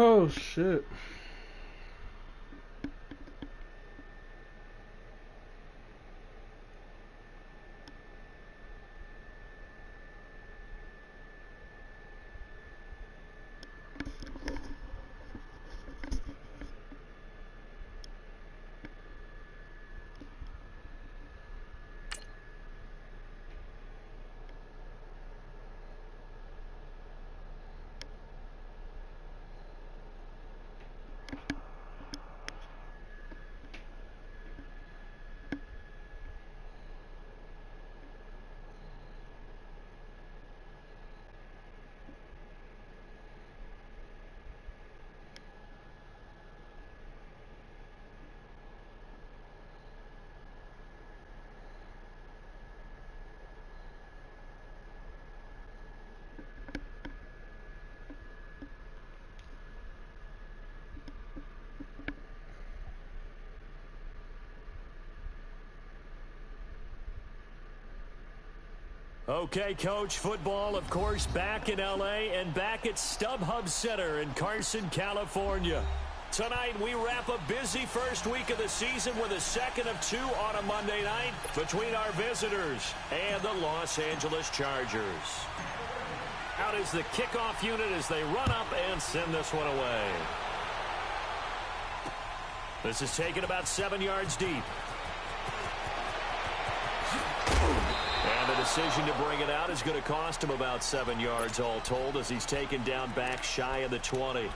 Oh, shit. Okay, Coach, football, of course, back in L.A. and back at StubHub Center in Carson, California. Tonight, we wrap a busy first week of the season with a second of two on a Monday night between our visitors and the Los Angeles Chargers. Out is the kickoff unit as they run up and send this one away. This is taken about 7 yards deep. And the decision to bring it out is going to cost him about 7 yards all told as he's taken down back shy of the 20.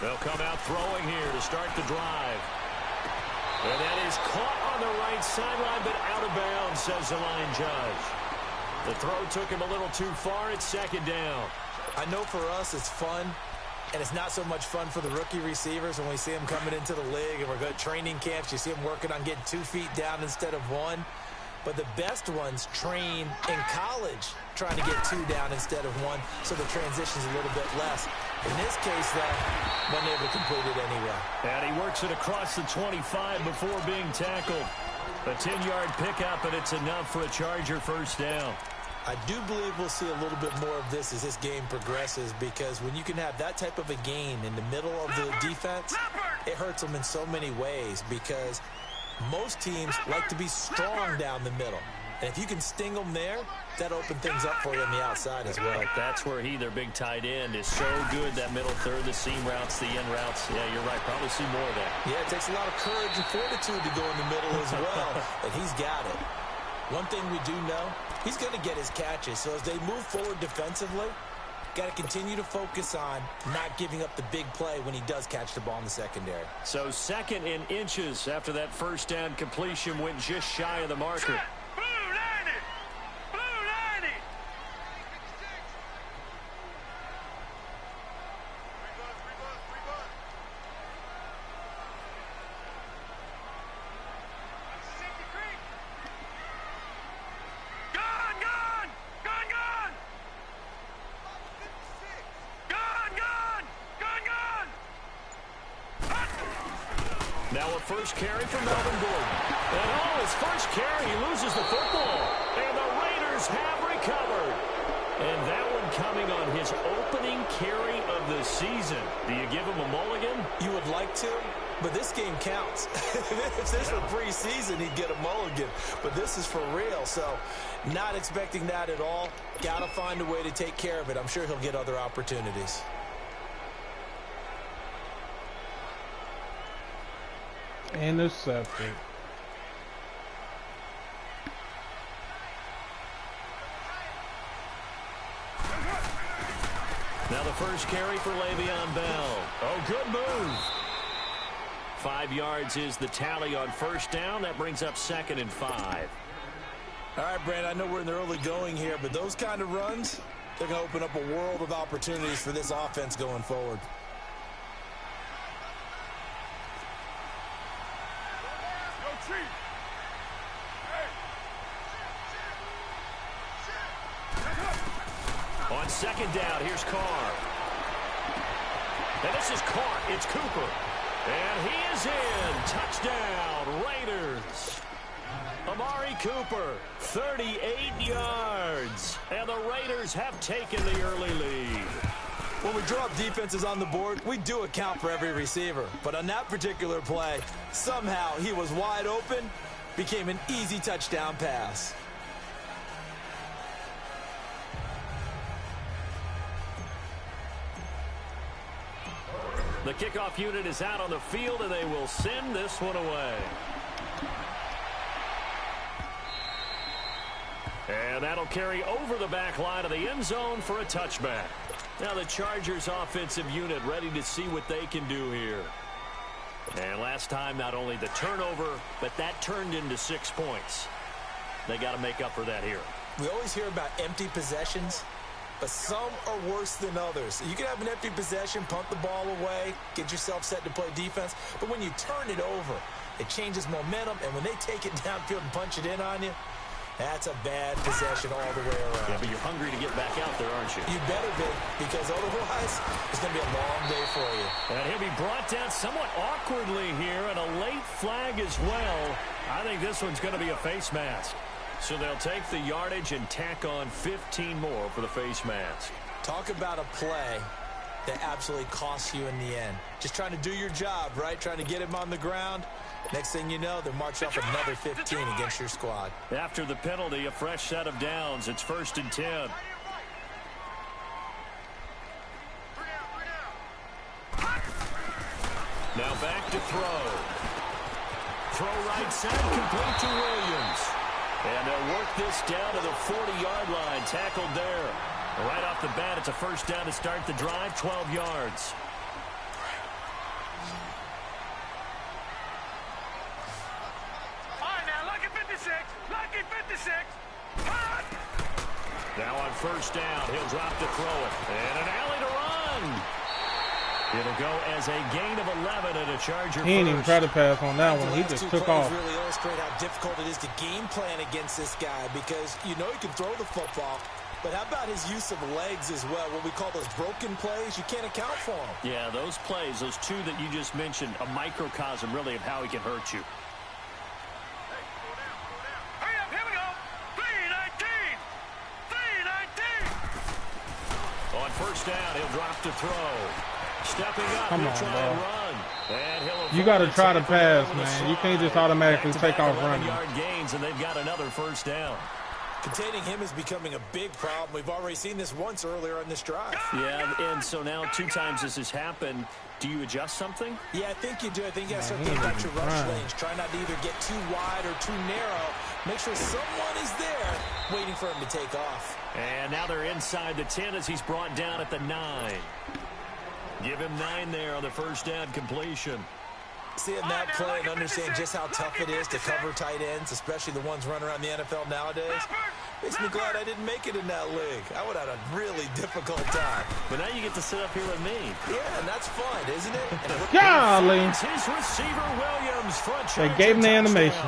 They'll come out throwing here to start the drive. And that is caught on the right sideline, but out of bounds, says the line judge. The throw took him a little too far. It's second down. I know for us it's fun, and it's not so much fun for the rookie receivers when we see them coming into the league and we're going to training camps. You see them working on getting 2 feet down instead of 1. But the best ones train in college trying to get 2 down instead of 1, so the transition's a little bit less. In this case, though, wasn't able to complete it anyway. And he works it across the 25 before being tackled. A 10-yard pickup, and it's enough for a Charger first down. I do believe we'll see a little bit more of this as this game progresses, because when you can have that type of a gain in the middle of the defense, it hurts them in so many ways, because most teams like to be strong down the middle. And if you can sting them there, that opens things up for you on the outside as well. That's where their big tight end, is so good, that middle third, the seam routes, the end routes. Yeah, you're right. Probably see more of that. Yeah, it takes a lot of courage and fortitude to go in the middle as well, and he's got it. One thing we do know, he's going to get his catches. So as they move forward defensively, got to continue to focus on not giving up the big play when he does catch the ball in the secondary. So second in inches after that first down completion went just shy of the marker. Now a first carry for Melvin Gordon. And his first carry, he loses the football. And the Raiders have recovered. And that one coming on his opening carry of the season. Do you give him a mulligan? You would like to, but this game counts. If this were preseason, he'd get a mulligan. But this is for real, so not expecting that at all. Got to find a way to take care of it. I'm sure he'll get other opportunities. Intercepted. Now the first carry for Le'Veon Bell. Oh, good move. 5 yards is the tally on first down. That brings up 2nd and 5. All right, Brand, I know we're in the early going here, but those kind of runs, they're going to open up a world of opportunities for this offense going forward. On second down, here's Carr. And this is caught. It's Cooper. And he is in. Touchdown, Raiders. Amari Cooper, 38 yards. And the Raiders have taken the early lead. When we draw up defenses on the board, we do account for every receiver. But on that particular play, somehow he was wide open, became an easy touchdown pass. The kickoff unit is out on the field, and they will send this one away. And that'll carry over the back line of the end zone for a touchback. Now the Chargers offensive unit ready to see what they can do here. And last time, not only the turnover, but that turned into 6 points. They got to make up for that here. We always hear about empty possessions, but some are worse than others. You can have an empty possession, punt the ball away, get yourself set to play defense, but when you turn it over, it changes momentum, and when they take it downfield and punch it in on you, that's a bad possession all the way around. Yeah, but you're hungry to get back out there, aren't you? You better be, because otherwise it's going to be a long day for you. And he'll be brought down somewhat awkwardly here, and a late flag as well. I think this one's going to be a face mask. So they'll take the yardage and tack on 15 more for the face mask. Talk about a play that absolutely costs you in the end. Just trying to do your job, right? Trying to get him on the ground. Next thing you know, they're marching off another 15 against your squad. After the penalty, a fresh set of downs. It's 1st and 10. Now back to throw. Throw right side, complete to Williams. And they'll work this down to the 40-yard line, tackled there. Right off the bat, it's a first down to start the drive, 12 yards. Now on first down, he'll drop to throw it. And an alley to run. It'll go as a gain of 11 and a Charger. He didn't even try to pass on that one. He just took off. Really illustrate how difficult it is to game plan against this guy, because you know he can throw the football, but how about his use of legs as well? What we call those broken plays, you can't account for them. Yeah, those plays, those two that you just mentioned, a microcosm really of how he can hurt you. On first down, he'll drop to throw. Stepping up, come he'll on, try bro. and run. And you got to try to pass, man. You can't just automatically take off running. Yard gains, and they've got another first down. Containing him is becoming a big problem. We've already seen this once earlier on this drive. Yeah, and so now 2 times this has happened. Do you adjust something? Yeah, I think you do. I think you got to start thinking about your rush lanes. Try not to either get too wide or too narrow. Make sure someone is there waiting for him to take off. And now they're inside the 10 as he's brought down at the 9. Give him 9 there on the first down completion. Seeing that play and understand just how tough it is to cover tight ends, especially the ones running around the NFL nowadays, makes me glad I didn't make it in that league. I would have had a really difficult time. But now you get to sit up here with me. Yeah, and that's fun, isn't it? Golly. His receiver Williams. They gave him the animation.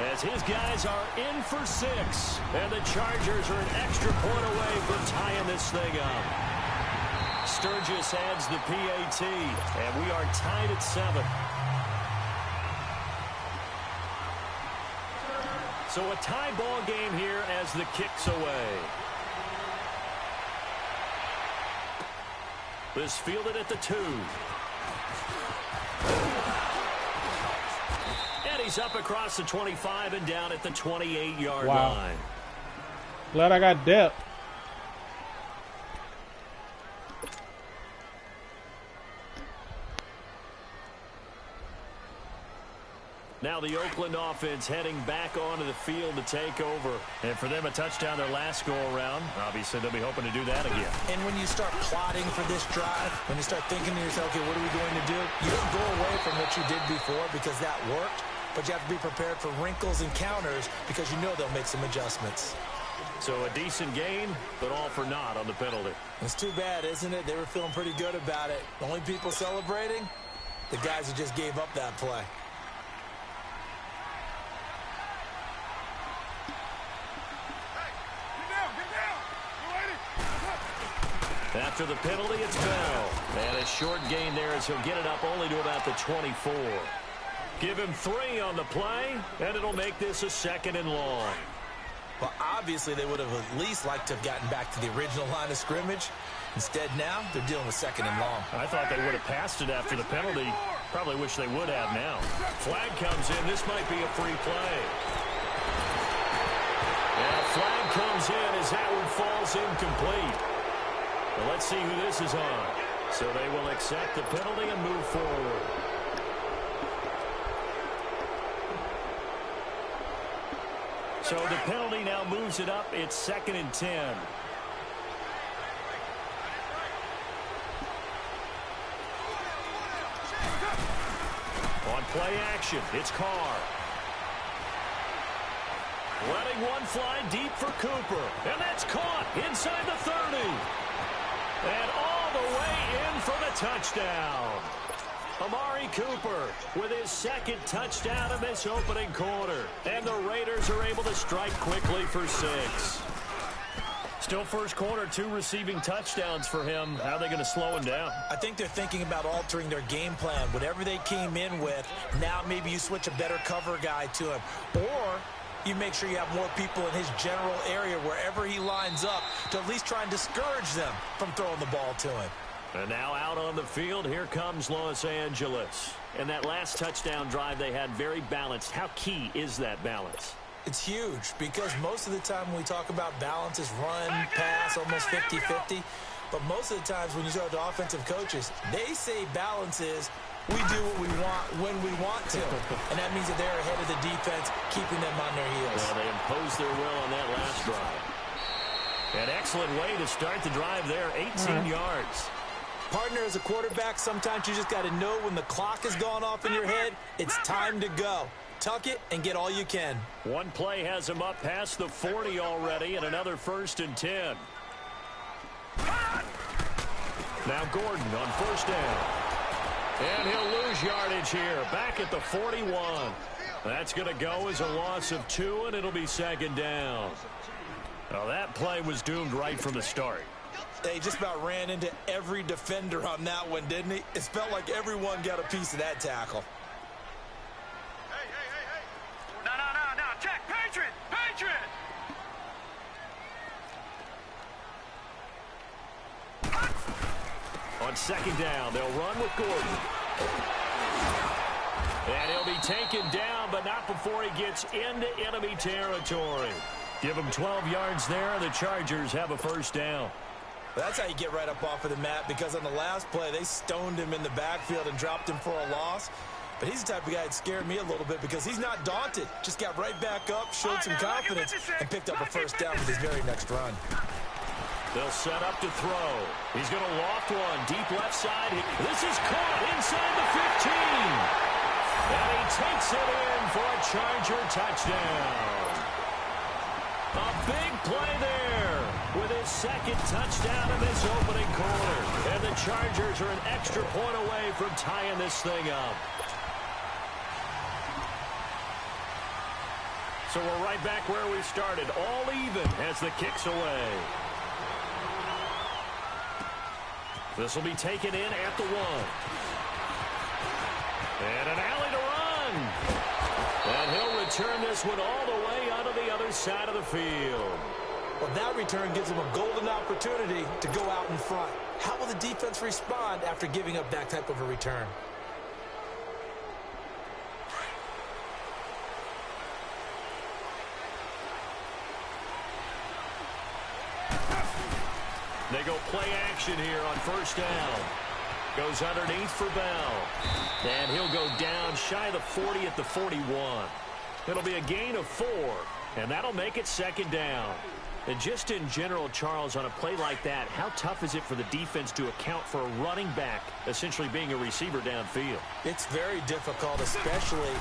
As his guys are in for 6. And the Chargers are an extra point away from tying this thing up. Sturgis adds the PAT, and we are tied at 7. So a tie ball game here as the kick's away. This fielded at the 2. And he's up across the 25 and down at the 28-yard line. Glad I got depth. Now the Oakland offense heading back onto the field to take over. And for them, a touchdown their last go-around. Obviously, they'll be hoping to do that again. And when you start plotting for this drive, when you start thinking to yourself, okay, what are we going to do? You don't go away from what you did before because that worked, but you have to be prepared for wrinkles and counters because you know they'll make some adjustments. So a decent gain, but all for naught on the penalty. It's too bad, isn't it? They were feeling pretty good about it. The only people celebrating, the guys who just gave up that play. After the penalty, it's Bell. And a short gain there as he'll get it up only to about the 24. Give him 3 on the play, and it'll make this a 2nd and long. Well, obviously, they would have at least liked to have gotten back to the original line of scrimmage. Instead, now, they're dealing with 2nd and long. I thought they would have passed it after the penalty. Probably wish they would have now. Flag comes in. This might be a free play. Yeah, flag comes in as that one falls incomplete. Well, let's see who this is on. So they will accept the penalty and move forward. So the penalty now moves it up. It's 2nd and 10. On play action, it's Carr. Letting one fly deep for Cooper. And that's caught inside the 30. And all the way in for the touchdown. Amari Cooper with his 2nd touchdown in this opening quarter. And the Raiders are able to strike quickly for 6. Still first quarter, 2 receiving touchdowns for him. How are they going to slow him down? I think they're thinking about altering their game plan. Whatever they came in with, now maybe you switch a better cover guy to him. Or you make sure you have more people in his general area wherever he lines up to at least try and discourage them from throwing the ball to him. And now out on the field, here comes Los Angeles. And that last touchdown drive they had very balanced. How key is that balance? It's huge because most of the time when we talk about balance is run, pass, almost 50-50. But most of the times when you talk to offensive coaches, they say balance is we do what we want when we want to. And that means that they're ahead of the defense, keeping them on their heels. Well, they imposed their will on that last drive. An excellent way to start the drive there, 18 yards. Partner, as a quarterback, sometimes you just got to know when the clock has gone off in your head, it's time to go. Tuck it and get all you can. One play has him up past the 40 already, and another 1st and 10. Now Gordon on 1st down. And he'll lose yardage here, back at the 41. That's going to go as a loss of 2, and it'll be 2nd down. Well, that play was doomed right from the start. They just about ran into every defender on that one, didn't he? It felt like everyone got a piece of that tackle. Hey. No. Check. Patriot. On 2nd down, they'll run with Gordon. And he'll be taken down, but not before he gets into enemy territory. Give him 12 yards there, and the Chargers have a 1st down. That's how you get right up off of the mat, because on the last play, they stoned him in the backfield and dropped him for a loss. But he's the type of guy that scared me a little bit because he's not daunted. Just got right back up, showed some confidence, and picked up a 1st down with his very next run. They'll set up to throw. He's going to loft one, deep left side. This is caught inside the 15. And he takes it in for a Charger touchdown. A big play there with his 2nd touchdown in this opening quarter. And the Chargers are an extra point away from tying this thing up. So we're right back where we started, all even as the kick's away. This will be taken in at the 1. And an alley to run. And he'll return this one all the way onto the other side of the field. Well, that return gives him a golden opportunity to go out in front. How will the defense respond after giving up that type of a return? They go play action here on 1st down. Goes underneath for Bell. And he'll go down shy of the 40 at the 41. It'll be a gain of 4, and that'll make it 2nd down. And just in general, Charles, on a play like that, how tough is it for the defense to account for a running back essentially being a receiver downfield? It's very difficult, especially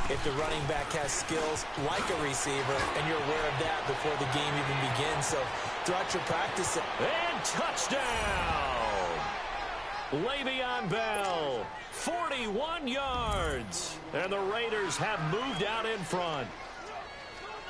if the running back has skills like a receiver, and you're aware of that before the game even begins. So throughout your practice... And touchdown! Le'Veon Bell, 41 yards. And the Raiders have moved out in front.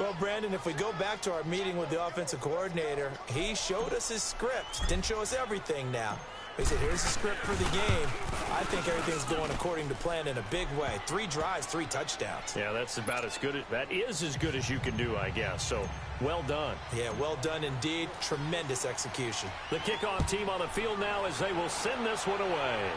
Well, Brandon, if we go back to our meeting with the offensive coordinator, he showed us his script. Didn't show us everything now. He said, here's the script for the game. I think everything's going according to plan in a big way. 3 drives, 3 touchdowns. Yeah, that's about as good. That is as good as you can do, I guess. So, well done. Yeah, well done indeed. Tremendous execution. The kickoff team on the field now as they will send this one away.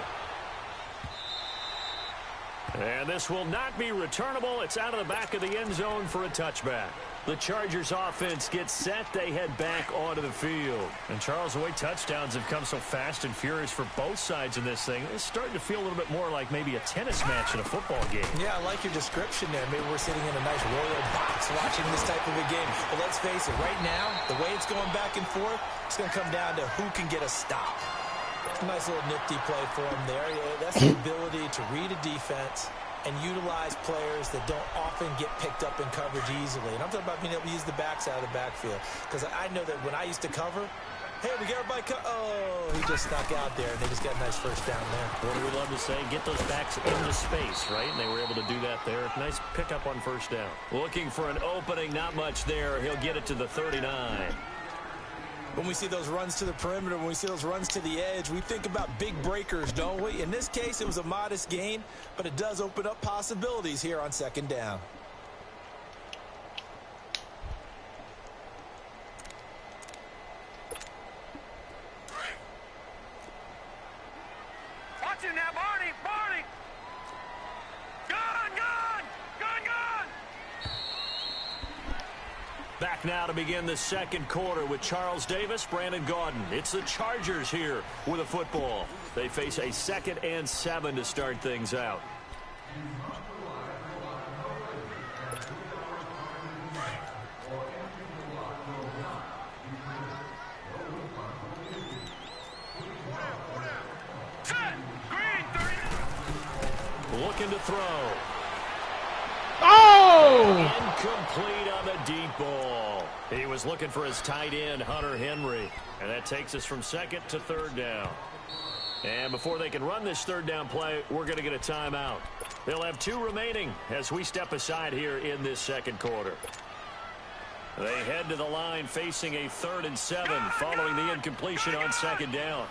And this will not be returnable. It's out of the back of the end zone for a touchback. The Chargers offense gets set. They head back onto the field. And Charles, the way touchdowns have come so fast and furious for both sides in this thing, it's starting to feel a little bit more like maybe a tennis match in a football game. Yeah, I like your description there. Maybe we're sitting in a nice royal box watching this type of a game. But let's face it, right now, the way it's going back and forth, it's going to come down to who can get a stop. Nice little nifty play for him there. Yeah, that's the ability to read a defense and utilize players that don't often get picked up in coverage easily. And I'm talking about being able to use the backside of the backfield. Because I know that when I used to cover, hey, we got everybody oh, he just snuck out there, and they just got a nice first down there. What do we love to say? Get those backs into space, right? And they were able to do that there. Nice pickup on first down. Looking for an opening, not much there. He'll get it to the 39. When we see those runs to the perimeter, when we see those runs to the edge, we think about big breakers, don't we? In this case, it was a modest gain, but it does open up possibilities here on second down. Watch him now, Barney! Barney! Gone! Gone! Gone! Gone! Back now to begin the second quarter with Charles Davis, Brandon Gaudin. It's the Chargers here with a football. They face a 2nd and 7 to start things out. Set! Green, 30! Looking to throw. Oh! Incomplete on the deep ball. He was looking for his tight end, Hunter Henry. And that takes us from 2nd to 3rd down. And before they can run this 3rd down play, we're going to get a timeout. They'll have 2 remaining as we step aside here in this second quarter. They head to the line facing a 3rd and 7 following the incompletion on 2nd down.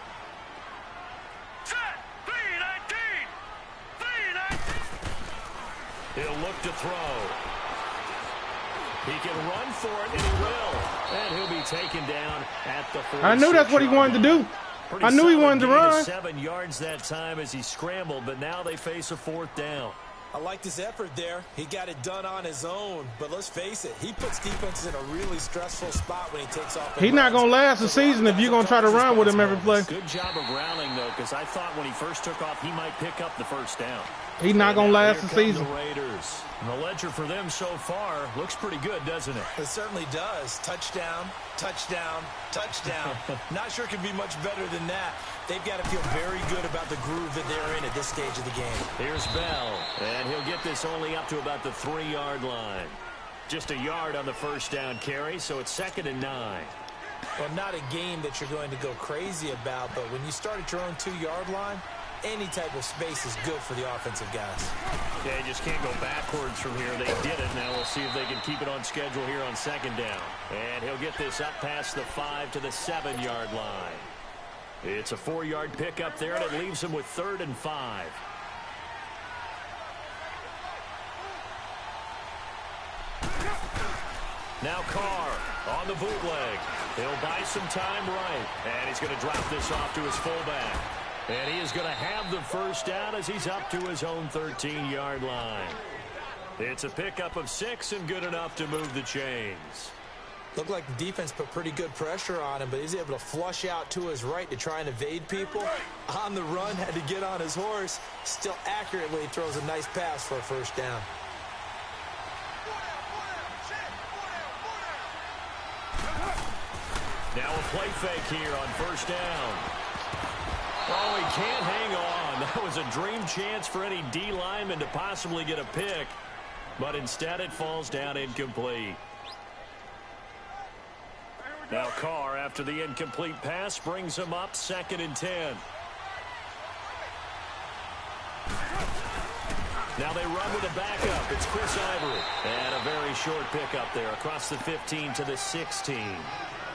Set! 3-19! 3-19! He'll look to throw. He can run for it, and he will. And he'll be taken down at the 46. I knew that's what he wanted to do. I knew he wanted to run. 7 yards that time as he scrambled, but now they face a 4th down. I like his effort there. He got it done on his own. But let's face it, he puts defenses in a really stressful spot when he takes off. He's not going to last the season if you're going to try to run with him every play. Good job of rallying, though, because I thought when he first took off, he might pick up the first down. He's not going to last the season. The Raiders. And the ledger for them so far looks pretty good, doesn't it? It certainly does. Touchdown, touchdown, touchdown. Not sure it can be much better than that. They've got to feel very good about the groove that they're in at this stage of the game. Here's Bell, and he'll get this only up to about the 3-yard line. Just a yard on the first down carry, so it's 2nd and 9. Well, not a game that you're going to go crazy about, but when you start at your own 2-yard line, any type of space is good for the offensive guys. Yeah, you just can't go backwards from here. They did it. Now we'll see if they can keep it on schedule here on 2nd down. And he'll get this up past the 5 to the 7-yard line. It's a 4-yard pickup there, and it leaves him with 3rd and 5. Now Carr on the bootleg. He'll buy some time right. And he's going to drop this off to his fullback. And he is going to have the first down as he's up to his own 13-yard line. It's a pickup of 6 and good enough to move the chains. Looked like the defense put pretty good pressure on him, but he's able to flush out to his right to try and evade people. On the run, had to get on his horse. Still accurately throws a nice pass for a first down. Now a play fake here on first down. Oh, he can't hang on. That was a dream chance for any D lineman to possibly get a pick, but instead it falls down incomplete. Now Carr, after the incomplete pass, brings him up 2nd and 10. Now they run with a backup. It's Chris Ivory. And a very short pickup there across the 15 to the 16.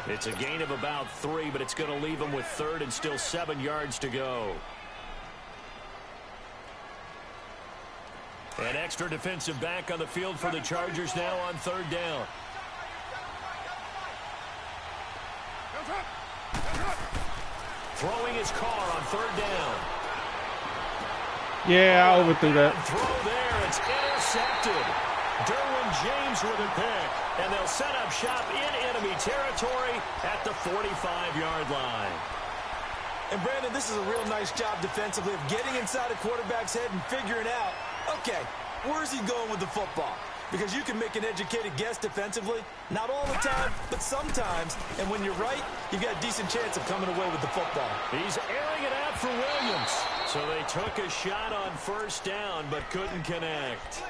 It's a gain of about 3, but it's going to leave them with 3rd and still 7 yards to go. An extra defensive back on the field for the Chargers now on 3rd down. Throwing his car on 3rd down. Yeah, I overthrew that. Throw there. It's intercepted. Derwin James with a pick. And they'll set up shop in enemy territory at the 45-yard line. And, Brandon, this is a real nice job defensively of getting inside a quarterback's head and figuring out, okay, where's he going with the football? Because you can make an educated guess defensively. Not all the time, but sometimes. And when you're right, you've got a decent chance of coming away with the football. He's airing it out for Williams. So they took a shot on 1st down, but couldn't connect.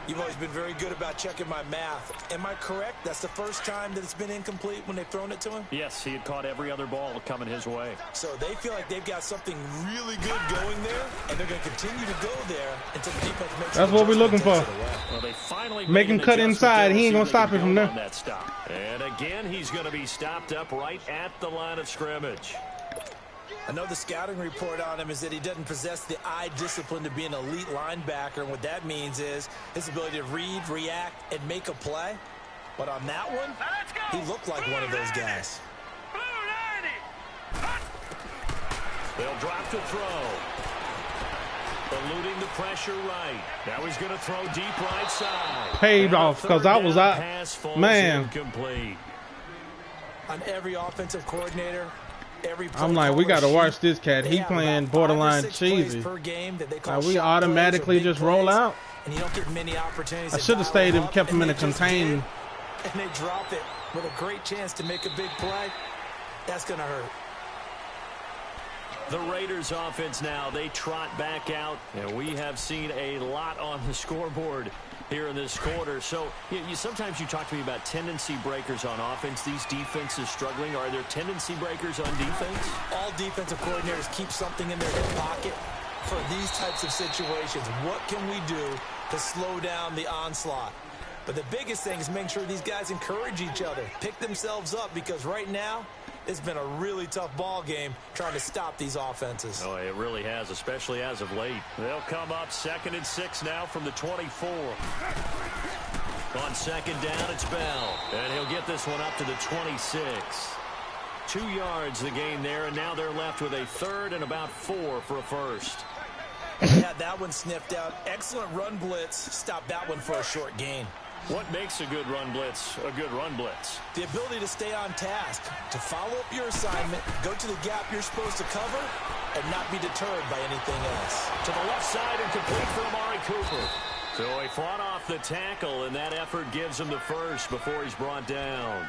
You've always been very good about checking my math. Am I correct? That's the first time that it's been incomplete when they've thrown it to him? Yes, he had caught every other ball coming his way. So they feel like they've got something really good going there, and they're going to continue to go there until the defense makes. That's what we're looking for. Well, they finally make him cut inside. He ain't going to stop it from there. That stop. And again, he's going to be stopped up right at the line of scrimmage. I know the scouting report on him is that he doesn't possess the eye discipline to be an elite linebacker. And what that means is his ability to read, react, and make a play. But on that one, he looked like one of those guys. They'll drop the throw. Eluding the pressure right. Now he's going to throw deep right side. Paid off because I was out. Man. Incomplete. On every offensive coordinator, I'm like, we got to watch this cat. He playing borderline cheesy. Like, we automatically just roll out. And you don't get many opportunities. I should have stayed and kept him in a contain. And they drop it with a great chance to make a big play. That's going to hurt. The Raiders offense now, they trot back out. And we have seen a lot on the scoreboard here in this quarter. So sometimes you talk to me about tendency breakers on offense. These defenses struggling. Are there tendency breakers on defense? All defensive coordinators keep something in their hip pocket for these types of situations. What can we do to slow down the onslaught? But the biggest thing is making sure these guys encourage each other, pick themselves up, because right now it's been a really tough ball game trying to stop these offenses. Oh, it really has, especially as of late. They'll come up 2nd and 6 now from the 24. On 2nd down, it's Bell. And he'll get this one up to the 26. 2 yards the gain there, and now they're left with a 3rd and about 4 for a first. Yeah, that one sniffed out. Excellent run blitz. Stop that one for a short gain. What makes a good run blitz a good run blitz? The ability to stay on task, to follow up your assignment, go to the gap you're supposed to cover, and not be deterred by anything else. To the left side and complete for Amari Cooper. So he fought off the tackle, and that effort gives him the first before he's brought down.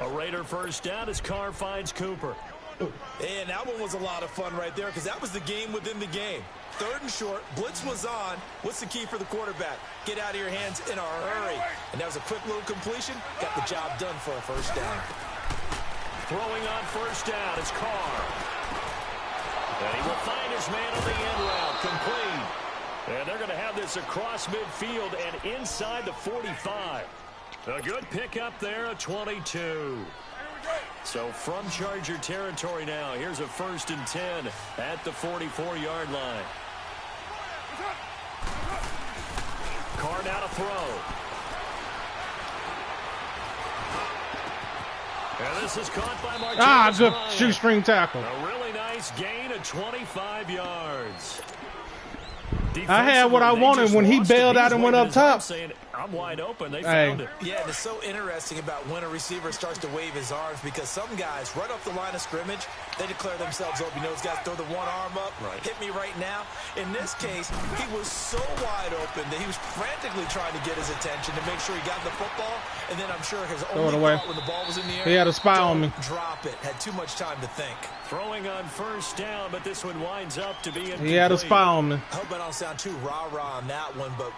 A Raider first down as Carr finds Cooper. And that one was a lot of fun right there because that was the game within the game. 3rd and short, blitz was on. What's the key for the quarterback? Get out of your hands in a hurry. And that was a quick little completion. Got the job done for a first down. Throwing on 1st down, it's Carr. And he will find his man on the end route, complete. And they're going to have this across midfield and inside the 45. A good pickup there at 22. So from Charger territory now, here's a 1st and 10 at the 44-yard line. Carr now to throw. And this is caught by Martinez. Good shoestring tackle. A really nice gain of 25 yards. I had what I wanted when he bailed out and went up top. Saying, I'm wide open. They found it. Yeah, and it's so interesting about when a receiver starts to wave his arms because some guys, right off the line of scrimmage, they declare themselves open. You know, those guys throw the one arm up, hit me right now. In this case, he was so wide open that he was frantically trying to get his attention to make sure he got the football. And then I'm sure his only thought when the ball was in the air, he had a spy on me. Drop it. Had too much time to think. Throwing on 1st down, but this one winds up to be incomplete. He had a spy on me. I hope I don't sound too rah-rah on that one, but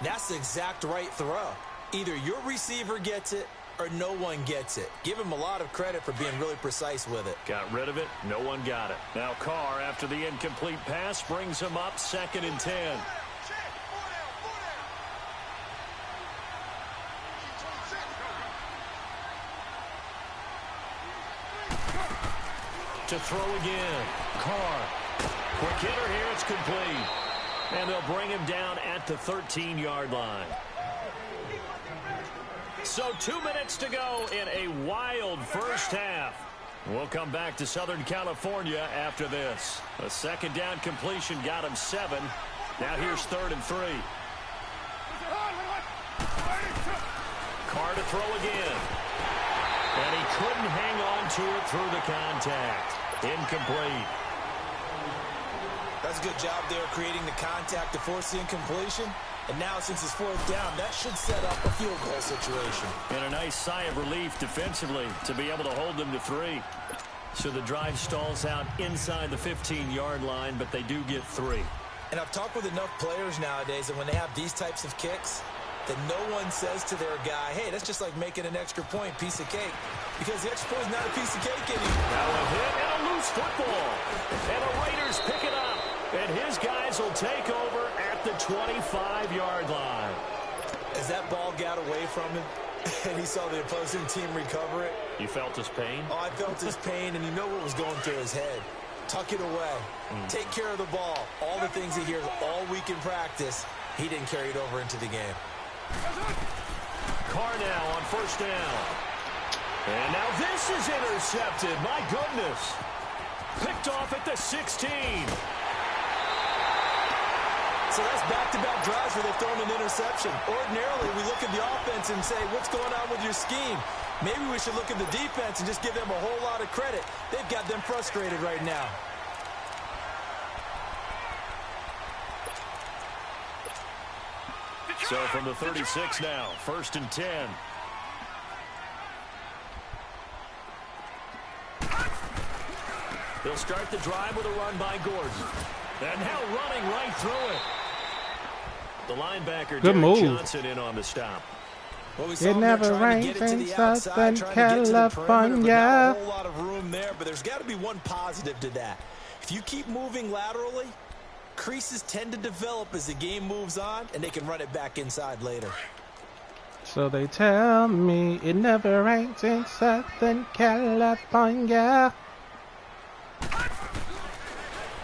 that's the exact right throw. Either your receiver gets it or no one gets it. Give him a lot of credit for being really precise with it. Got rid of it. No one got it. Now Carr, after the incomplete pass, brings him up 2nd and 10. To throw again. Carr. Quick hitter here. It's complete. And they'll bring him down at the 13-yard line. So 2 minutes to go in a wild first half. We'll come back to Southern California after this. A second down completion got him 7. Now here's 3rd and 3. Carr to throw again. And he couldn't hang on to it through the contact. Incomplete. That's a good job there creating the contact to force the incompletion. And now, since it's 4th down, that should set up a field goal situation. And a nice sigh of relief defensively to be able to hold them to 3. So the drive stalls out inside the 15-yard line, but they do get 3. And I've talked with enough players nowadays that when they have these types of kicks, that no one says to their guy, hey, that's just like making an extra point, piece of cake. Because the extra point is not a piece of cake anymore. Now a hit and a loose football. And the Raiders pick it up. And his guys will take over at the 25-yard line. As that ball got away from him, and he saw the opposing team recover it. You felt his pain? Oh, I felt his pain, and you know what was going through his head. Tuck it away. Take care of the ball. All the things he hears all week in practice, he didn't carry it over into the game. Carr now on 1st down. And now this is intercepted. My goodness. Picked off at the 16. So that's back-to-back drives where they've thrown an interception. Ordinarily, we look at the offense and say, what's going on with your scheme? Maybe we should look at the defense and just give them a whole lot of credit. They've got them frustrated right now. So from the 36 now, 1st and 10. They'll start the drive with a run by Gordon. And now running right through it. The linebacker, Derek Johnson, in on the stop. Well, it never rains in Southern California. Not a whole lot of room there, but there's got to be one positive to that. If you keep moving laterally, creases tend to develop as the game moves on, and they can run it back inside later. So they tell me it never rains in Southern California.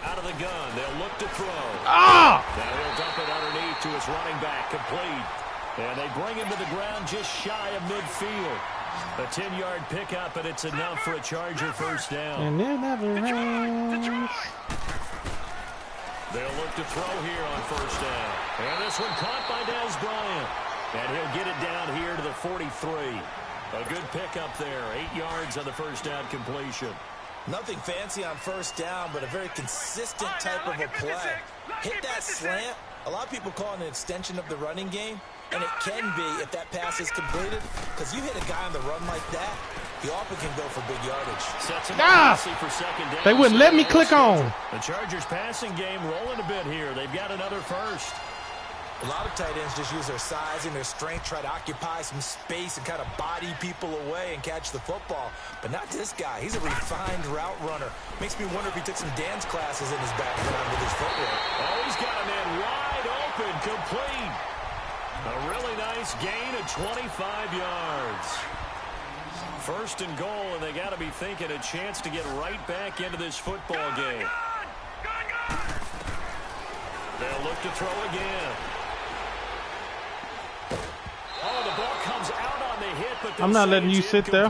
Out of the gun, they'll look to throw. Ah! Now he'll dump it underneath to his running back, complete. And they bring him to the ground just shy of midfield. A 10-yard pickup, and it's enough for a Charger 1st down. And it never rains. They'll look to throw here on 1st down. And this one caught by Dez Bryant. And he'll get it down here to the 43. A good pickup there. 8 yards on the 1st down completion. Nothing fancy on 1st down, but a very consistent type of a play. Hit that slant. A lot of people call it an extension of the running game, and it can be if that pass is completed, because you hit a guy on the run like that, he often can go for big yardage. Sets him up for 2nd down. They wouldn't let me click on. The Chargers passing game rolling a bit here. They've got another 1st. A lot of tight ends just use their size and their strength, try to occupy some space and kind of body people away and catch the football. But not this guy. He's a refined route runner. Makes me wonder if he took some dance classes in his background with his footwork. Oh, he's got a man wide open, complete. A really nice gain of 25 yards. 1st and goal, and they got to be thinking a chance to get right back into this football game. They'll look to throw again. Oh, the ball comes out on the hit, but I'm not letting you sit there.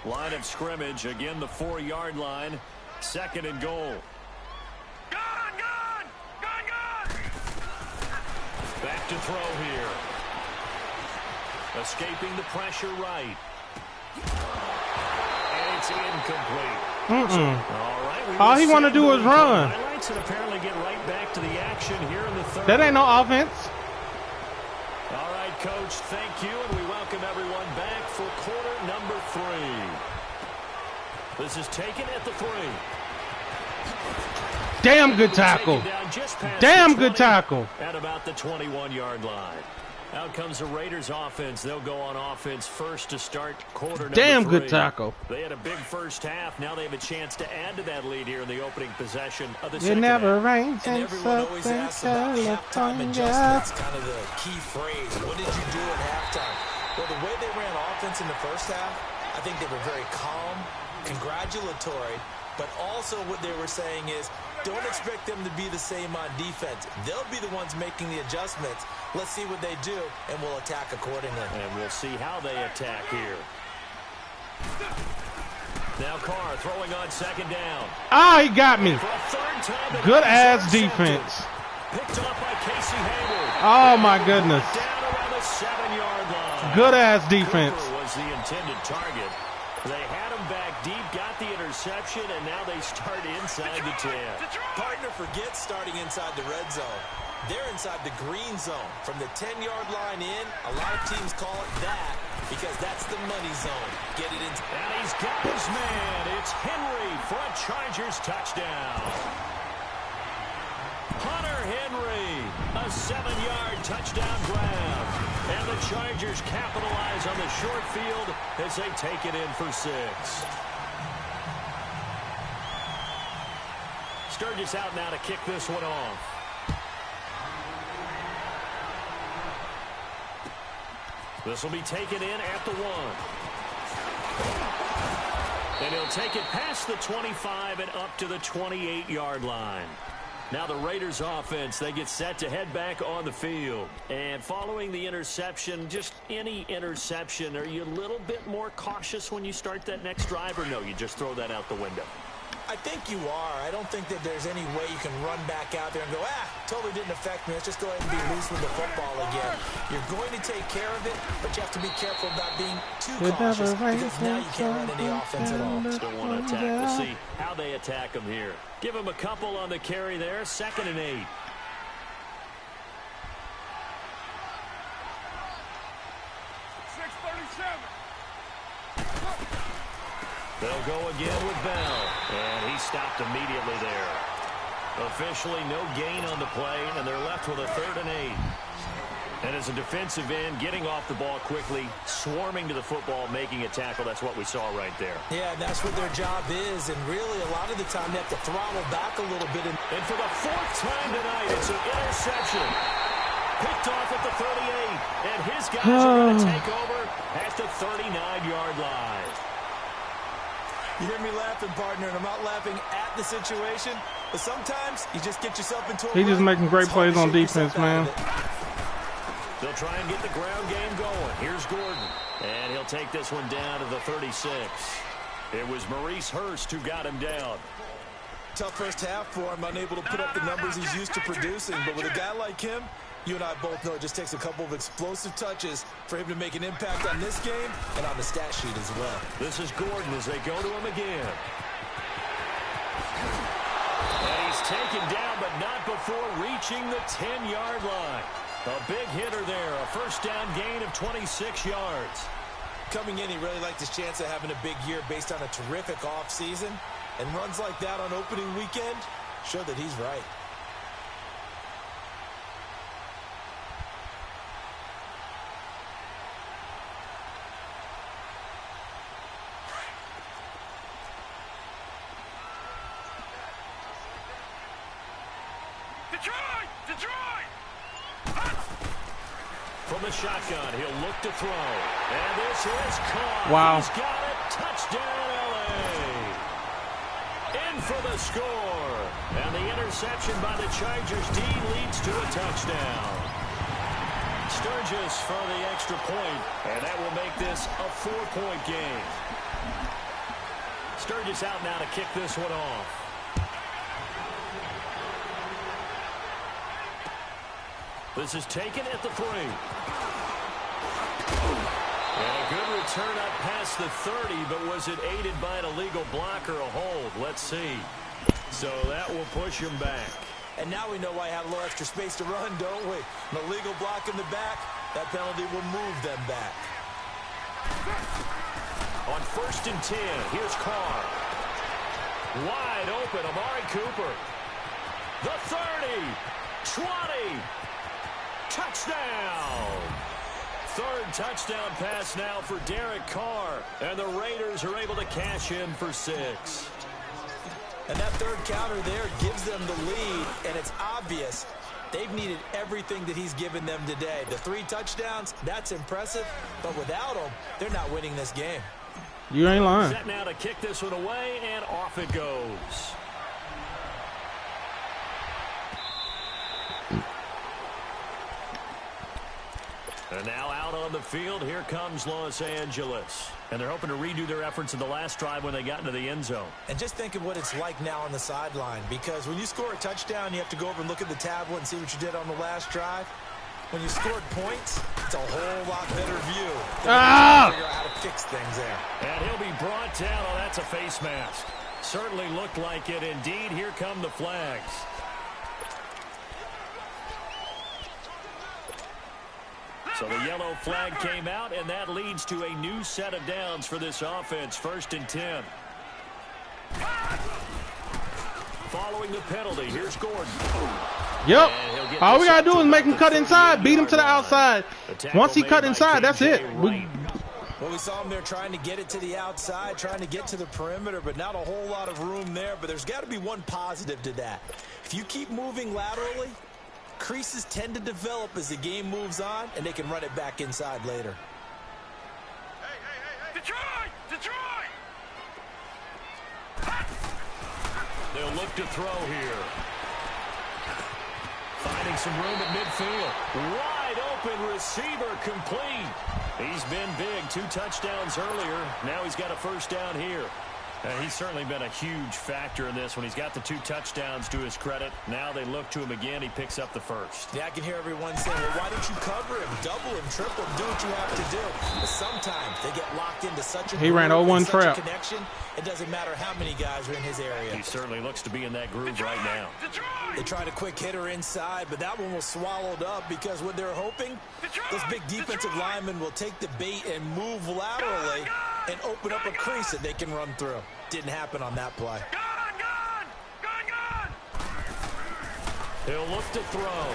Line of scrimmage, again the 4-yard line. 2nd and goal. Gone! Back to throw here. Escaping the pressure right. And it's incomplete. All right, all he want to do is run. Highlights and apparently get right back to the action here in the 3rd. That ain't no offense. All right, Coach, thank you, and we welcome everyone back for quarter number 3. This is taken at the 3. Damn good tackle. Damn good tackle. At about the 21-yard line. Out comes the Raiders offense. They'll go on offense first to start quarter number 3. Damn good tackle. They had a big first half. Now they have a chance to add to that lead here in the opening possession of the it second never half. rains and in everyone always asks about halftime adjustments, kind of the key phrase. What did you do at halftime? Well, the way they ran offense in the first half, I think they were very calm, congratulatory, but also what they were saying is, don't expect them to be the same on defense. They'll be the ones making the adjustments. Let's see what they do, and we'll attack accordingly. And we'll see how they attack here. Now Carr throwing on second down. Ah, he got me. Good ass defense. Picked off by Casey Hayward. Oh my goodness. Down around the 7-yard line. Good ass defense. Cooper was the intended target. They had him back deep, got the interception, and now they start inside the 10. Partner forgets starting inside the red zone. They're inside the green zone. From the 10-yard line in, a lot of teams call it that because that's the money zone. Get it into. And he's got his man. It's Henry for a Chargers touchdown. Hunter Henry, a 7-yard touchdown grab. And the Chargers capitalize on the short field as they take it in for 6. Sturgis out now to kick this one off. This will be taken in at the 1. And he'll take it past the 25 and up to the 28-yard line. Now the Raiders offense, they get set to head back on the field. And following the interception, just any interception, are you a little bit more cautious when you start that next drive, or no, you just throw that out the window? I think you are. I don't think that there's any way you can run back out there and go, totally didn't affect me. Let's just go ahead and be loose with the football again. You're going to take care of it, but you have to be careful about being too cautious because now you can't run any offense at all. Still want to attack. We'll see how they attack them here. Give them a couple on the carry there. 2nd and 8. They'll go again with Bell, and he stopped immediately there. Officially no gain on the play, and they're left with a 3rd and 8. And as a defensive end, getting off the ball quickly, swarming to the football, making a tackle, that's what we saw right there. Yeah, that's what their job is, and really a lot of the time they have to throttle back a little bit. And for the 4th time tonight, it's an interception. Picked off at the 38, and his guys are going to take over at the 39-yard line. You hear me laughing, partner, and I'm not laughing at the situation, but sometimes you just get yourself into a He's just making great plays on defense, man. They'll try and get the ground game going. Here's Gordon, and he'll take this one down to the 36. It was Maurice Hurst who got him down. Tough first half for him, unable to put up the numbers he's used to producing, but with a guy like him, you and I both know it just takes a couple of explosive touches for him to make an impact on this game and on the stat sheet as well. This is Gordon as they go to him again. And he's taken down, but not before reaching the 10-yard line. A big hitter there, a first down gain of 26 yards. Coming in, he really liked his chance of having a big year based on a terrific offseason, and runs like that on opening weekend show that he's right. Detroit! From the shotgun, he'll look to throw. And this is caught. Wow. He's got it. Touchdown, L.A. In for the score. And the interception by the Chargers D leads to a touchdown. Sturgis for the extra point, and that will make this a 4-point game. Sturgis out now to kick this one off. This is taken at the 3. And a good return up past the 30, but was it aided by an illegal block or a hold? Let's see. So that will push him back. And now we know why I have a little extra space to run, don't we? An illegal block in the back, that penalty will move them back. On 1st and 10, here's Carr. Wide open, Amari Cooper. The 30, 20. Touchdown! 3rd touchdown pass now for Derek Carr. And the Raiders are able to cash in for 6. And that 3rd counter there gives them the lead, and it's obvious they've needed everything that he's given them today. The 3 touchdowns, that's impressive, but without him, they're not winning this game. You ain't lying. Set now to kick this one away, and off it goes. And now out on the field, here comes Los Angeles. And they're hoping to redo their efforts in the last drive when they got into the end zone. And just think of what it's like now on the sideline, because when you score a touchdown, you have to go over and look at the tablet and see what you did on the last drive. When you scored points, it's a whole lot better view. Figure out how to fix things there. And he'll be brought down. Oh, that's a face mask. Certainly looked like it. Indeed, here come the flags. So the yellow flag came out, and that leads to a new set of downs for this offense. 1st and 10. Following the penalty, here's Gordon. Yep. All we gotta do is make him cut inside, beat him to the outside. Once he cut inside, that's it. Well, we saw him there trying to get it to the outside, trying to get to the perimeter, but not a whole lot of room there. But there's got to be one positive to that. If you keep moving laterally, creases tend to develop as the game moves on, and they can run it back inside later. Hey. Detroit! Detroit! They'll look to throw here. Finding some room at midfield. Wide open receiver complete. He's been big. 2 touchdowns earlier. Now he's got a 1st down here. He's certainly been a huge factor in this when he's got the 2 touchdowns to his credit. Now they look to him again. He picks up the 1st. Yeah, I can hear everyone saying, well, why don't you cover him, double him, triple him, do what you have to do. But sometimes they get locked into such a He ran 0-1 trap. Connection. It doesn't matter how many guys are in his area. He certainly looks to be in that groove right now. They tried a quick hitter inside, but that one was swallowed up because what they're hoping, those big defensive linemen will take the bait and move laterally and open up a crease that they can run through. Didn't happen on that play. Gone! He'll look to throw.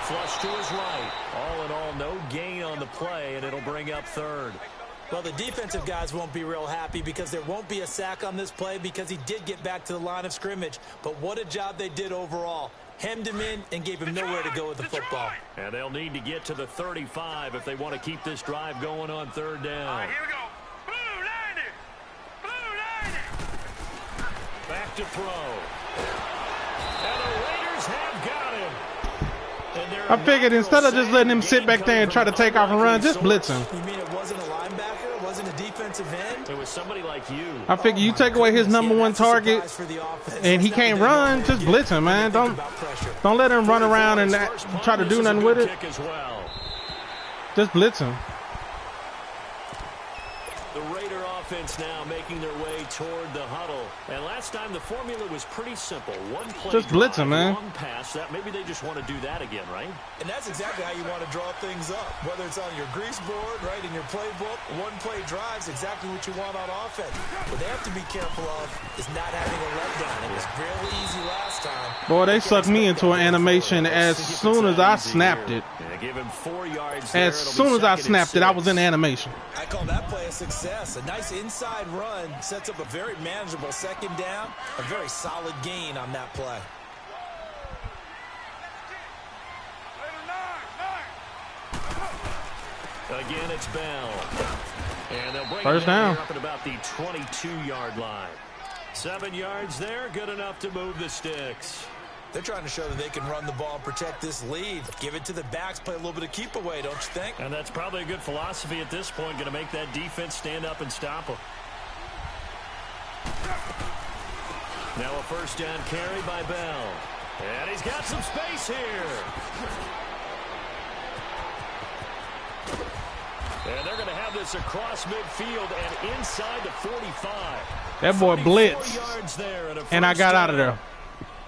Flush to his right. All in all, no gain on the play, and it'll bring up 3rd. Well, the defensive guys won't be real happy because there won't be a sack on this play because he did get back to the line of scrimmage. But what a job they did overall. Hemmed him in and gave him nowhere to go with the football. And they'll need to get to the 35 if they want to keep this drive going on 3rd down. All right, here we go. Blue line. Back to throw. And the Raiders have got him. I figured instead of just letting him sit back there and try to take off and run, just blitz him. You mean it wasn't a linebacker? It wasn't a defensive end? It was somebody like you. I figure you take away his number 1 target and he can't run, just blitz him, man. Don't let him run around and try to do nothing with it. Just blitz him. The Raider offense now making their way toward the huddle. And last time the formula was pretty simple. One play just blitz him, man. One pass. That maybe they just want to do that again, right? And that's exactly how you want to draw things up. Whether it's on your grease board, right, in your playbook, one play drives exactly what you want on offense. What they have to be careful of is not having a letdown. It was really easy last time. Boy, they sucked me into an animation as soon as I snapped it. Give him 4 yards. As soon as I snapped it, I was in animation. I call that play a success. A nice inside run sets up a very manageable 2nd down. A very solid gain on that play. Again, it's Bell. And they'll bring 1st down. Up at about the 22-yard line. 7 yards there, good enough to move the sticks. They're trying to show that they can run the ball and protect this lead. Give it to the backs, play a little bit of keep away, don't you think? And that's probably a good philosophy at this point, going to make that defense stand up and stop them. Now a 1st down carry by Bell. And he's got some space here. And they're going to have this across midfield and inside the 45. That boy blitzed, and I got out of there.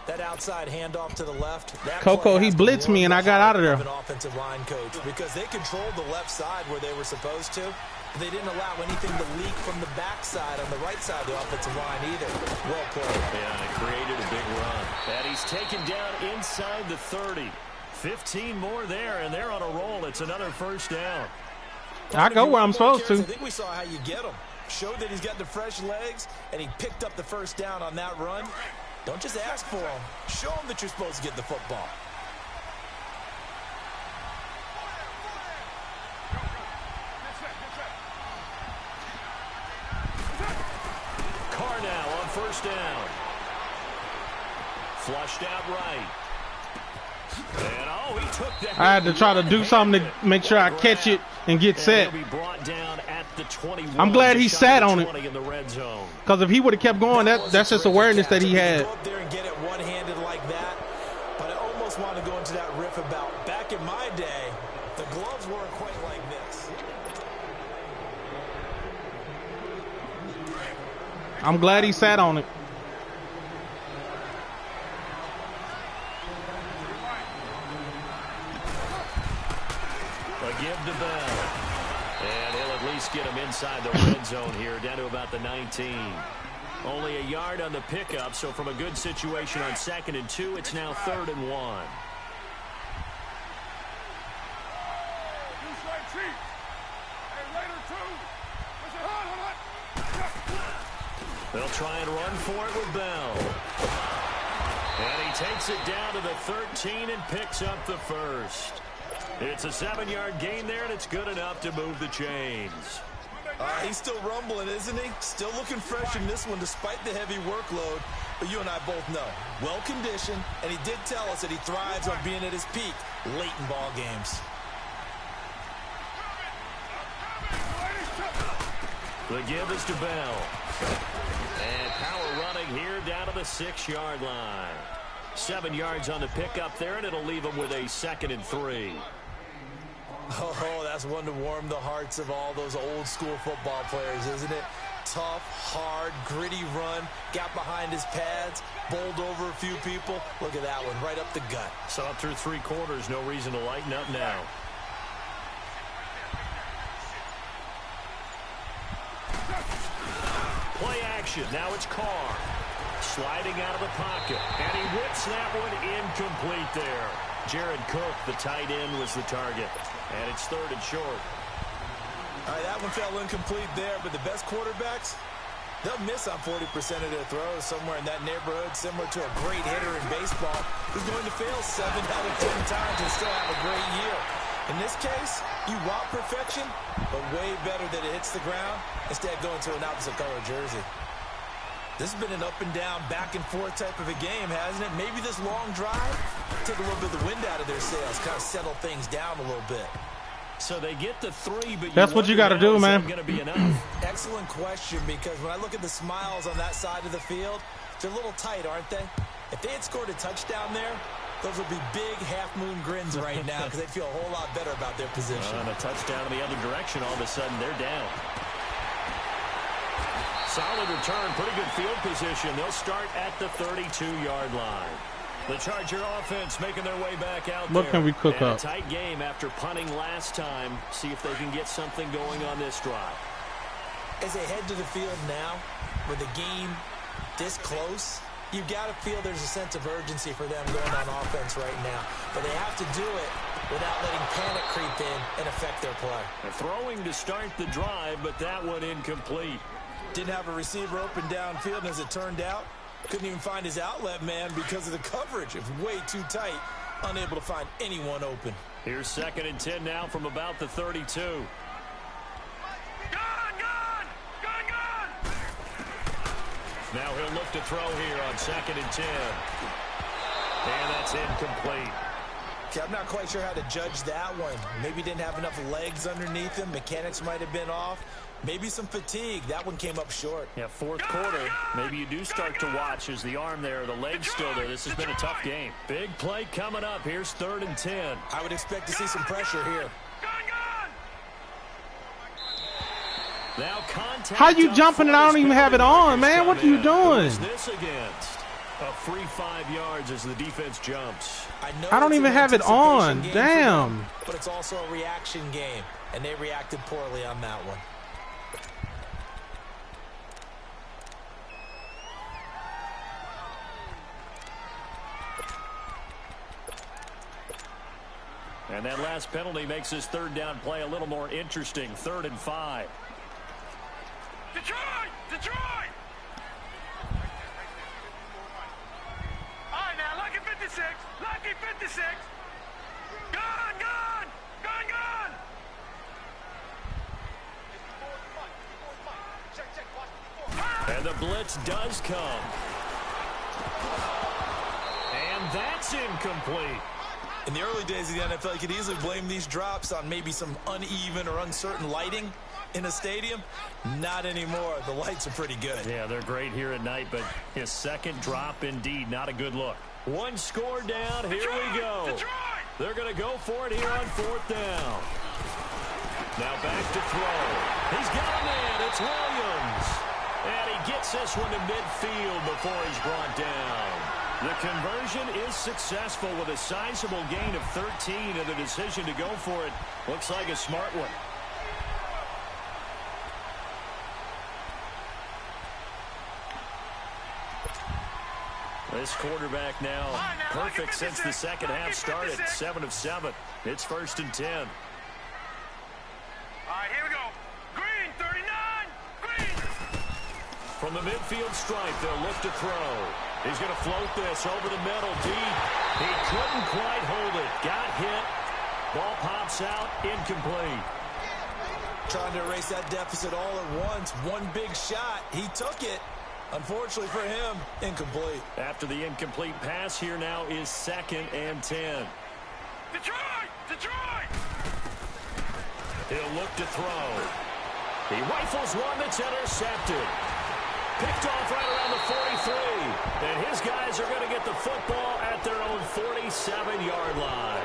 That outside handoff to the left. Coco, he blitzed me, and I got out of there. An offensive line coach because they controlled the left side where they were supposed to. But they didn't allow anything to leak from the backside on the right side of the offensive line either. Well played. Yeah, and it created a big run. And he's taken down inside the 30. 15 more there, and they're on a roll. It's another 1st down. I go where I'm supposed to. I think we saw how you get him. Showed that he's got the fresh legs, and he picked up the 1st down on that run. Don't just ask for him. Show him that you're supposed to get the football. first down. Flushed out right. And oh, he took that. I had to try to do something to make sure I catch it and get set. I'm glad he sat on it. Because if he would have kept going, that's just awareness that he had. Go up there and get it one-handed like that. But I almost want to go into that riff about back in my day, the gloves weren't quite like this. I'm glad he sat on it. A give to Bell. And he'll at least get him inside the red zone here, down to about the 19. Only a yard on the pickup, so from a good situation on 2nd and 2, it's now 3rd and 1. They'll try and run for it with Bell. And he takes it down to the 13 and picks up the first. It's a 7-yard gain there, and it's good enough to move the chains. He's still rumbling, isn't he? Still looking fresh in this one despite the heavy workload. But you and I both know, well-conditioned, and he did tell us that he thrives on being at his peak late in ball games. The give is to Bell. And power running here down to the 6-yard line. 7 yards on the pickup there, and it'll leave him with a 2nd and 3. Oh, that's one to warm the hearts of all those old-school football players, isn't it? Tough, hard, gritty run, got behind his pads, bowled over a few people. Look at that one, right up the gut. So up through 3 quarters, no reason to lighten up now. Play action, now it's Carr. Sliding out of the pocket, and he whips that one incomplete there. Jared Cook, the tight end, was the target. And it's 3rd and short. All right, that one fell incomplete there, but the best quarterbacks, they'll miss on 40% of their throws somewhere in that neighborhood, similar to a great hitter in baseball who's going to fail 7 out of 10 times and still have a great year. In this case, you want perfection, but way better that it hits the ground instead of going to an opposite color jersey. This has been an up-and-down, back-and-forth type of a game, hasn't it? Maybe this long drive, take a little bit of the wind out of their sails, kind of settle things down a little bit. So they get the 3, but that's what you got to do, man. Going to be enough. Excellent question, because when I look at the smiles on that side of the field, they're a little tight, aren't they? If they had scored a touchdown there, those would be big half-moon grins right now because they'd feel a whole lot better about their position. On a touchdown in the other direction, all of a sudden they're down. Solid return, pretty good field position. They'll start at the 32-yard line. The Charger offense making their way back out there. What can we cook up? A tight game after punting last time. See if they can get something going on this drive. As they head to the field now, with the game this close, you've got to feel there's a sense of urgency for them going on offense right now. But they have to do it without letting panic creep in and affect their play. They're throwing to start the drive, but that one incomplete. Didn't have a receiver open downfield, and as it turned out, couldn't even find his outlet man because of the coverage. It was way too tight, unable to find anyone open. Here's 2nd and 10 now from about the 32. Gone! Now he'll look to throw here on 2nd and 10. And that's incomplete. Okay, I'm not quite sure how to judge that one. Maybe didn't have enough legs underneath him. Mechanics might have been off. Maybe some fatigue. That one came up short. Yeah, 4th quarter. Maybe you do start to watch as the arm there, the leg's still there. This has been a tough game. Big play coming up. Here's 3rd and 10. I would expect to see some pressure here. Now contact. How you jumping and I don't even have it on, man? What are you doing? Who's this against? A free 5 yards as the defense jumps. I don't even have it on. Damn. Them, but it's also a reaction game, and they reacted poorly on that one. And that last penalty makes this 3rd down play a little more interesting. 3rd and 5. Detroit! Detroit! All right, now, lucky 56. Lucky 56. Gone! And the blitz does come. And that's incomplete. In the early days of the NFL, you could easily blame these drops on maybe some uneven or uncertain lighting in a stadium. Not anymore. The lights are pretty good. Yeah, they're great here at night, but his second drop, indeed, not a good look. One score down. Here we go. They're going to go for it here on 4th down. Now back to throw. He's got a man. It's Williams. And he gets this one to midfield before he's brought down. The conversion is successful with a sizable gain of 13, and the decision to go for it looks like a smart one. This quarterback now perfect since the second half started. 7 of 7. It's 1st and 10. All right, here we go. Green, 39. Green. From the midfield stripe, they'll look to throw. He's going to float this over the middle deep. He couldn't quite hold it. Got hit. Ball pops out. Incomplete. Trying to erase that deficit all at once. One big shot. He took it. Unfortunately for him, incomplete. After the incomplete pass, here now is 2nd and 10. Detroit! Detroit! He'll look to throw. He rifles one that's intercepted. Picked off right around the 43. And his guys are going to get the football at their own 47-yard line.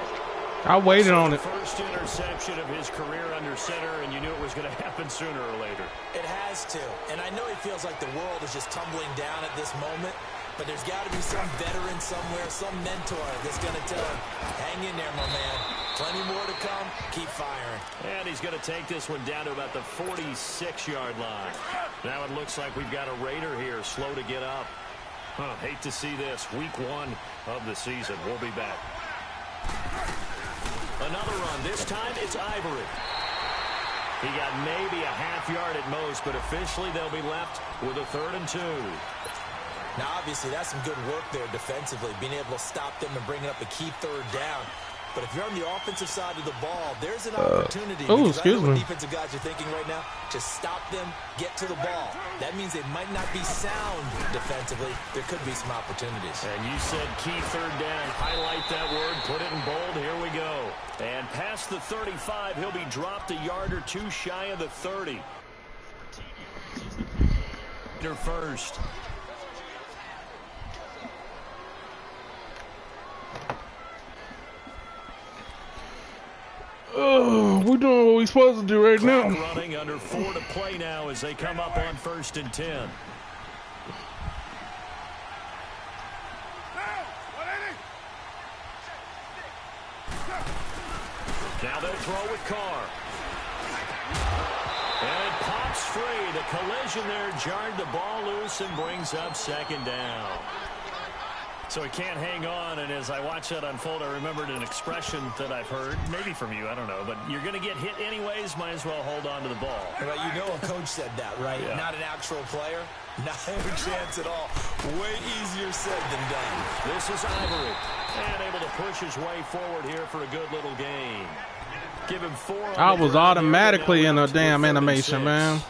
I waited on it. First interception of his career under center, and you knew it was going to happen sooner or later. It has to. And I know he feels like the world is just tumbling down at this moment, but there's got to be some veteran somewhere, some mentor that's going to tell him, hang in there, my man. Plenty more to come. Keep firing. And he's going to take this one down to about the 46-yard line. Now it looks like we've got a Raider here, slow to get up. Hate to see this. Week 1 of the season. We'll be back. Another run. This time it's Ivory. He got maybe a half yard at most, but officially they'll be left with a 3rd and 2. Now, obviously, that's some good work there defensively, being able to stop them and bringing up a key 3rd down. But if you're on the offensive side of the ball, there's an opportunity. Because I know what defensive guys are thinking right now. Just stop them, get to the ball. That means they might not be sound defensively. There could be some opportunities. And you said key 3rd down. Highlight that word. Put it in bold. Here we go. And past the 35, he'll be dropped a yard or 2 shy of the 30. First. Oh, we're doing what we're supposed to do right now. Running under 4 to play now as they come up on 1st and 10. Now they'll throw with Carr. And it pops free. The collision there jarred the ball loose and brings up 2nd down. So he can't hang on, and as I watch that unfold, I remembered an expression that I've heard, maybe from you, I don't know, but you're going to get hit anyways, might as well hold on to the ball. Well, you know a coach said that, right? Yeah. Not an actual player. Not a chance at all. Way easier said than done. This is Ivory, and able to push his way forward here for a good little gain. Give him 4. I was automatically in a damn animation, man.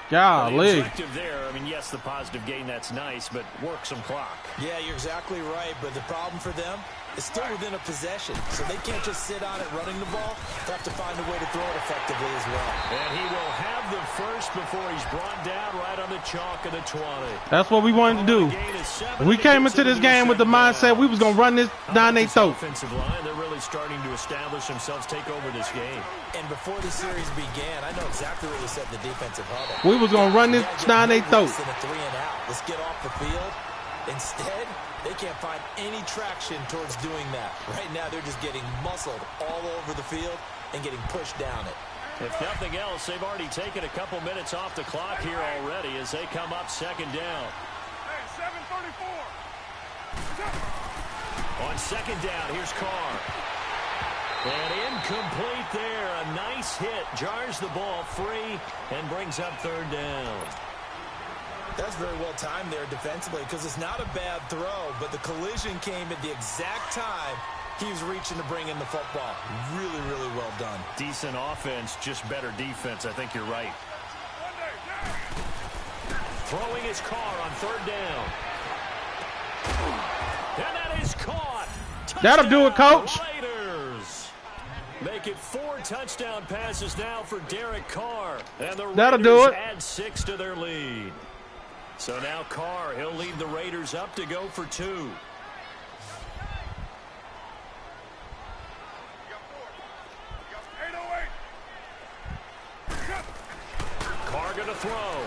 Golly. The objective there, I mean, yes, the positive gain, that's nice, but work some clock. Yeah, you're exactly right, but the problem for them is still within a possession, so they can't just sit on it running the ball. They have to find a way to throw it effectively as well. And he will have the first before he's brought down right on the chalk of the 20. That's what we wanted to do. We came into this game with the mindset we was going to run this down their throat. Offensive line, they're really starting to establish themselves, take over this game. And before the series began, I know exactly what we said in the defensive huddle. We was going to run this down their throat. Than a 3 and out. Let's get off the field. Instead, they can't find any traction towards doing that. Right now, they're just getting muscled all over the field and getting pushed down it. If nothing else, they've already taken a couple minutes off the clock here already as they come up 2nd down. Hey, 7:34. On 2nd down, here's Carr. And incomplete there. A nice hit. Jars the ball free and brings up 3rd down. That's very well timed there defensively because it's not a bad throw, but the collision came at the exact time he was reaching to bring in the football. Really, really well done. Decent offense, just better defense. I think you're right. Throwing his car on 3rd down. And that is caught. Touchdown, that'll do it, Coach. Raiders. Make it 4 touchdown passes now for Derek Carr. And the That'll Raiders do it. add 6 to their lead. So now Carr, he'll lead the Raiders up to go for 2. Carr going to throw.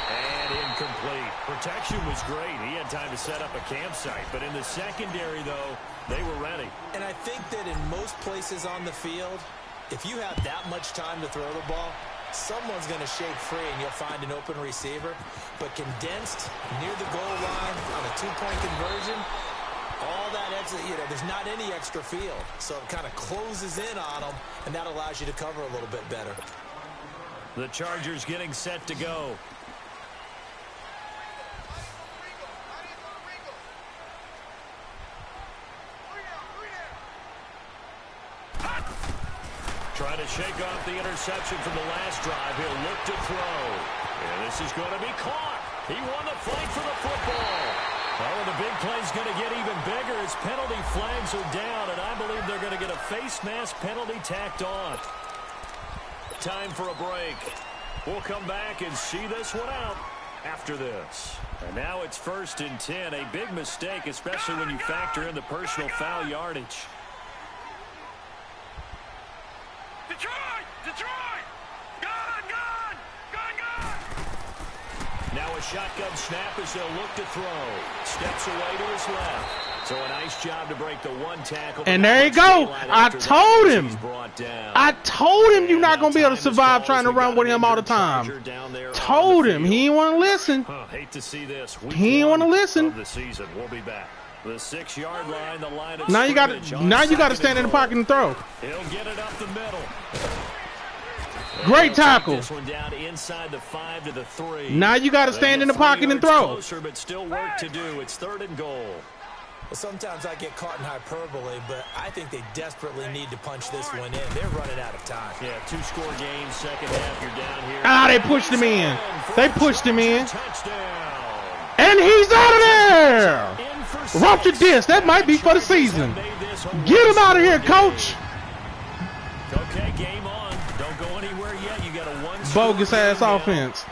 And incomplete. Protection was great. He had time to set up a campsite. But in the secondary, though, they were ready. And I think that in most places on the field, if you have that much time to throw the ball, someone's going to shake free and you'll find an open receiver. But condensed near the goal line on a 2-point conversion, all that extra, there's not any extra field. So it kind of closes in on them, and that allows you to cover a little bit better. The Chargers getting set to go. Trying to shake off the interception from the last drive. He'll look to throw. And this is going to be caught. He won the fight for the football. Oh, and the big play's going to get even bigger as penalty flags are down, and I believe they're going to get a face mask penalty tacked on. Time for a break. We'll come back and see this one out after this. And now it's 1st and 10. A big mistake, especially when you factor in the personal foul yardage. Detroit! Detroit! Gone! Gone! Gone! Gone! Now a shotgun snap as they'll look to throw. Steps away to his left. So a nice job to break the 1 tackle. And there you go. I told him. I told him you're not going to be able to survive trying to run with him all the time. Told him. He didn't want to listen. Hate to see this. He didn't want to listen. The season. We'll be back. The 6-yard line, the line of now you got to stand in the pocket and throw. He'll get it up the middle. Great tackle. This one down inside the 5 to the 3. Now you got to stand in the pocket and throw. Closer, but still work to do. It's 3rd and goal. Well, sometimes I get caught in hyperbole, but I think they desperately need to punch this one in. They're running out of time. Yeah, 2-score game, second half, you're down here. Ah, they pushed him in. They pushed him in. And he's out of there. Rupture disc. That might be for the season. Get him out of here, coach. Okay, game on. Don't go anywhere yet. You got a 1. Bogus ass offense.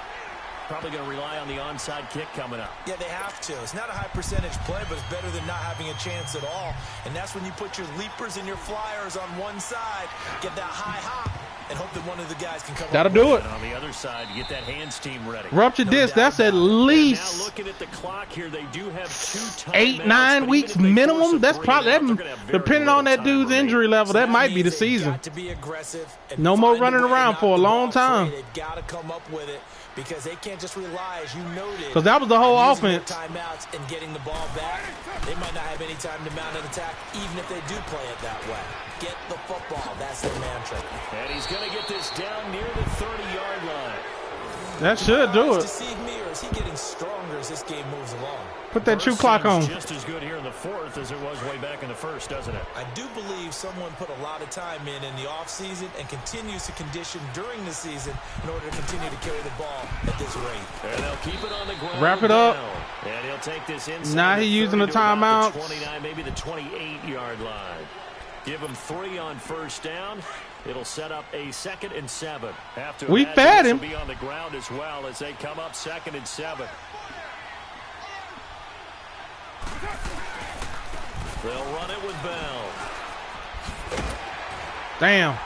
Probably going to rely on the onside kick coming up. Yeah, they have to. It's not a high percentage play, but it's better than not having a chance at all. And that's when you put your leapers and your flyers on one side, get that high hop, and hope that one of the guys can come up. That'll do it. And on the other side, you get that hands team ready. Rupture disc, that's at least now looking at the clock here, they do have 2 8-9 weeks minimum. That's probably, depending on that dude's injury level, that might be the season. To be aggressive. No more running around for a long time. They've got to come up with it. Because they can't just rely, as you noted. Because that was the whole offense. Timeouts and getting the ball back. They might not have any time to mount an attack, even if they do play it that way. Get the football. That's their mantra. And he's going to get this down near the 30-yard line. That should do it. Deceive me, or is he getting stronger as this game moves along? Put that shoe clock on. Just as good here in the 4th as it was way back in the 1st, doesn't it? I do believe someone put a lot of time in the offseason and continues to condition during the season in order to continue to carry the ball at this rate. And they'll keep it on the ground. Wrap it up. And he'll take this inside. Now he's using the timeout. 29, maybe the 28-yard line. Give him 3 on 1st down. It'll set up a 2nd and 7. We fed him. Be on the ground as well as they come up 2nd and 7. They'll run it with Bell. Damn.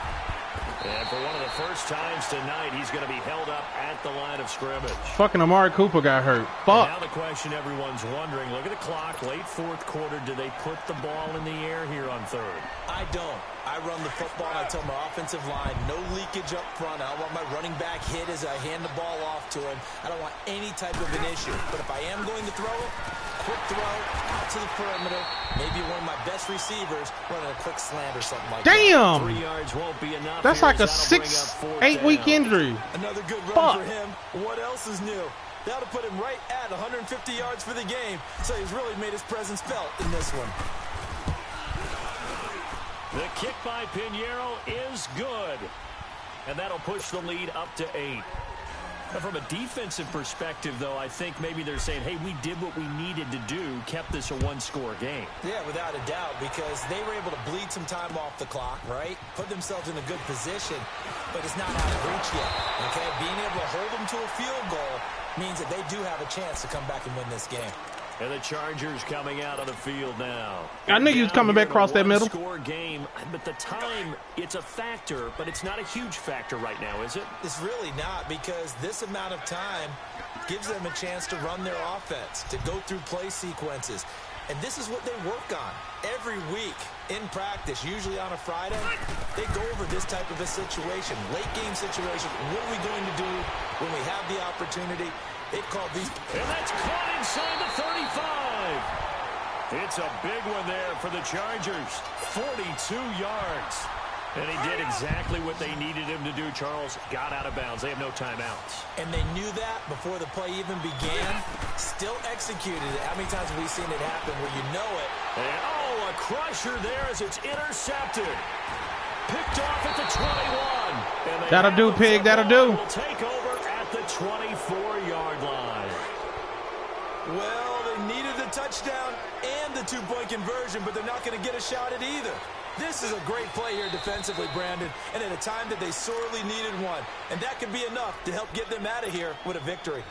And for one of the first times tonight, he's going to be held up at the line of scrimmage. Fucking Amari Cooper got hurt. Fuck. Now the question everyone's wondering, look at the clock, late 4th quarter, do they put the ball in the air here on 3rd? I don't. I run the football. I tell my offensive line, no leakage up front. I don't want my running back hit as I hand the ball off to him. I don't want any type of an issue. But if I am going to throw it, quick throw, out to the perimeter, maybe one of my best receivers running a quick slant or something like that. Damn! 3 yards won't be enough. That's like a 6-8 week injury. Another good run for him. What else is new? That'll put him right at 150 yards for the game. So he's really made his presence felt in this one. The kick by Pinheiro is good. And that'll push the lead up to 8. From a defensive perspective, though, I think maybe they're saying, hey, we did what we needed to do, kept this a one-score game. Yeah, without a doubt, because they were able to bleed some time off the clock, right? Put themselves in a good position, but it's not out of reach yet, okay? Being able to hold them to a field goal means that they do have a chance to come back and win this game. And the Chargers coming out on the field now. I knew you was coming back across that middle. Score game, but the time, it's a factor, but it's not a huge factor right now, is it? It's really not, because this amount of time gives them a chance to run their offense, to go through play sequences. And this is what they work on every week in practice, usually on a Friday. They go over this type of a situation, late game situation. What are we going to do when we have the opportunity? They call these. And that's caught inside the 35. It's a big one there for the Chargers. 42 yards. And he did exactly what they needed him to do, Charles. Got out of bounds. They have no timeouts. And they knew that before the play even began. Still executed it. How many times have we seen it happen where you know it? And, oh, a crusher there as it's intercepted. Picked off at the 21. That'll do, Pig. That'll do. Will take over at the 24-yard line. Well, they needed the touchdown and the two-point conversion, but they're not going to get a shot at either. This is a great play here defensively, Brandon, and at a time that they sorely needed one. And that could be enough to help get them out of here with a victory.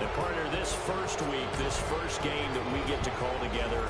And partner, this first week, this first game that we get to call together,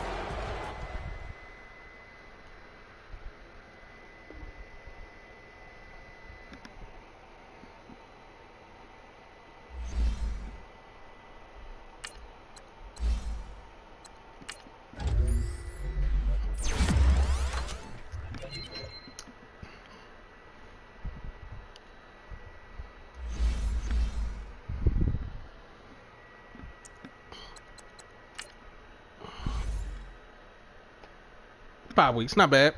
Five weeks, not bad.